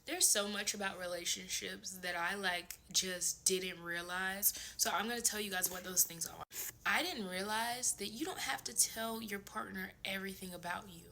There's so much about relationships that I like just didn't realize. So I'm going to tell you guys what those things are. I didn't realize that you don't have to tell your partner everything about you.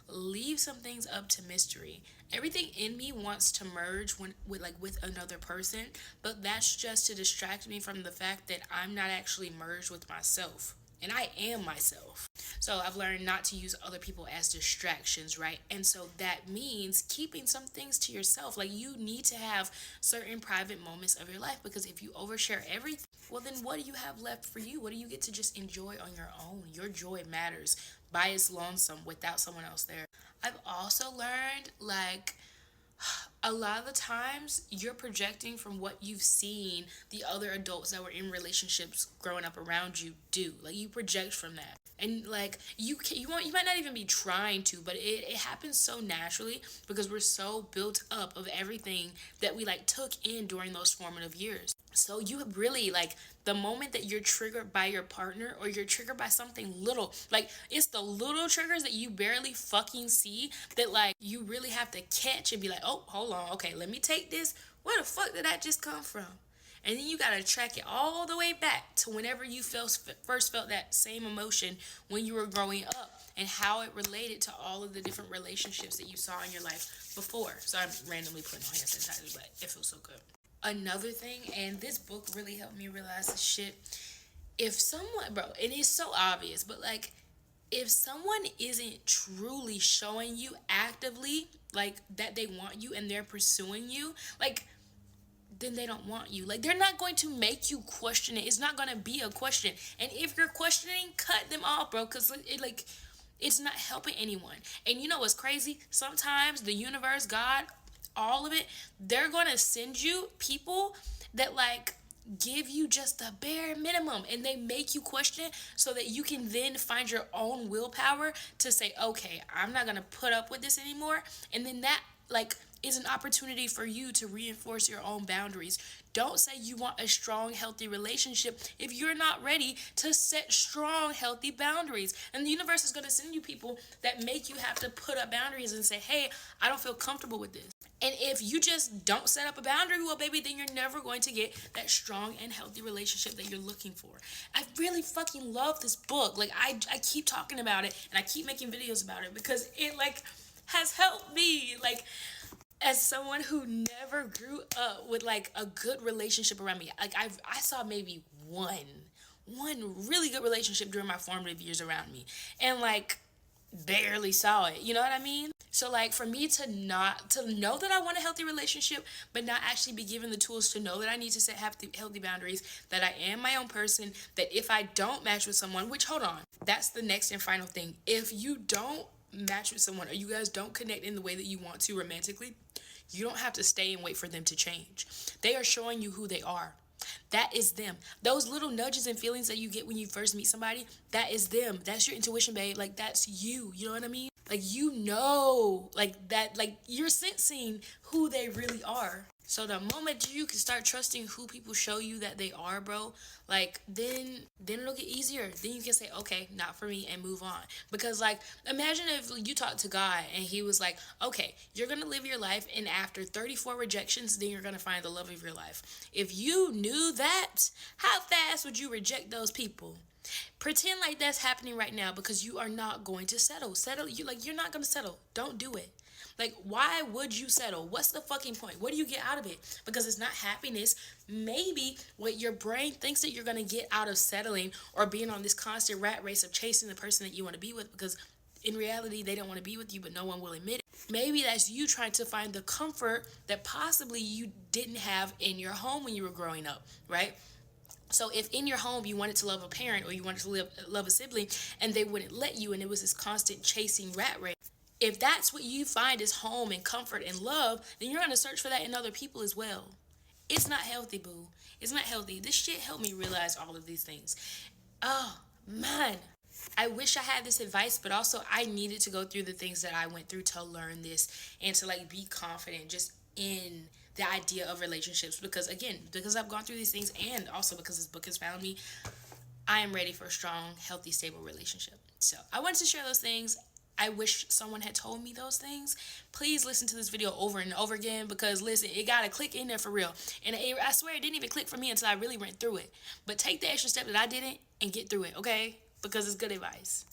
Leave some things up to mystery. Everything in me wants to merge with another person, but that's just to distract me from the fact that I'm not actually merged with myself. And I am myself. So I've learned not to use other people as distractions, right? And so that means keeping some things to yourself. Like, you need to have certain private moments of your life, because if you overshare everything, well, then what do you have left for you? What do you get to just enjoy on your own? Your joy matters by its lonesome without someone else there. I've also learned, like, a lot of the times you're projecting from what you've seen the other adults that were in relationships growing up around you do. Like, you project from that, and like you might not even be trying to, but it happens so naturally because we're so built up of everything that we like took in during those formative years. So you really, like, the moment that you're triggered by your partner, or you're triggered by something little, like, it's the little triggers that you barely fucking see, that like you really have to catch and be like, oh, hold on, okay, let me take this. Where the fuck did that just come from? And then you gotta track it all the way back to whenever you first felt that same emotion when you were growing up, and how it related to all of the different relationships that you saw in your life before. So I'm randomly putting on hand sanitizer, but it feels so good. Another thing, and this book really helped me realize this shit. If someone, bro, it is so obvious, but like, if someone isn't truly showing you actively like that they want you and they're pursuing you, like, then they don't want you. Like, they're not going to make you question it. It's not going to be a question. And if you're questioning, cut them off, bro, because it's not helping anyone. And you know what's crazy? Sometimes the universe, God, all of it, they're going to send you people that like give you just the bare minimum, and they make you question it so that you can then find your own willpower to say, okay, I'm not going to put up with this anymore. And then that, like, is an opportunity for you to reinforce your own boundaries. Don't say you want a strong, healthy relationship if you're not ready to set strong, healthy boundaries. And the universe is going to send you people that make you have to put up boundaries and say, hey, I don't feel comfortable with this. And if you just don't set up a boundary, well, baby, then you're never going to get that strong and healthy relationship that you're looking for. I really fucking love this book. Like, I keep talking about it, and I keep making videos about it because it, like, has helped me. Like, as someone who never grew up with like a good relationship around me, like, I saw maybe one really good relationship during my formative years around me, and like barely saw it. You know what I mean? So like, for me to not to know that I want a healthy relationship, but not actually be given the tools to know that I need to set healthy boundaries, that I am my own person, that if I don't match with someone, which, hold on, that's the next and final thing. If you don't match with someone, or you guys don't connect in the way that you want to romantically, you don't have to stay and wait for them to change. They are showing you who they are. That is them. Those little nudges and feelings that you get when you first meet somebody, that is them. That's your intuition, babe. Like, that's you. You know what I mean? Like, you know, like that, like, you're sensing who they really are. So the moment you can start trusting who people show you that they are, bro, like, then it'll get easier. Then you can say, okay, not for me, and move on. Because like, imagine if you talked to God and he was like, okay, you're gonna live your life, and after 34 rejections, then you're gonna find the love of your life. If you knew that, how fast would you reject those people? Pretend like that's happening right now, because you are not going to settle. You're not going to settle. Don't do it. Like, why would you settle? What's the fucking point? What do you get out of it? Because it's not happiness. Maybe what your brain thinks that you're going to get out of settling, or being on this constant rat race of chasing the person that you want to be with, because in reality they don't want to be with you, but no one will admit it. Maybe that's you trying to find the comfort that possibly you didn't have in your home when you were growing up, right? So if in your home you wanted to love a parent, or you wanted to love a sibling, and they wouldn't let you, and it was this constant chasing rat race, if that's what you find is home and comfort and love, then you're going to search for that in other people as well. It's not healthy, boo. It's not healthy. This shit helped me realize all of these things. Oh, man. I wish I had this advice, but also I needed to go through the things that I went through to learn this, and to like be confident just in the idea of relationships. Because again, because I've gone through these things, and also because this book has found me, I am ready for a strong, healthy, stable relationship. So I wanted to share those things. I wish someone had told me those things. Please listen to this video over and over again, because listen, it got to click in there for real. And I swear it didn't even click for me until I really went through it. But take the extra step that I didn't and get through it, okay? Because it's good advice.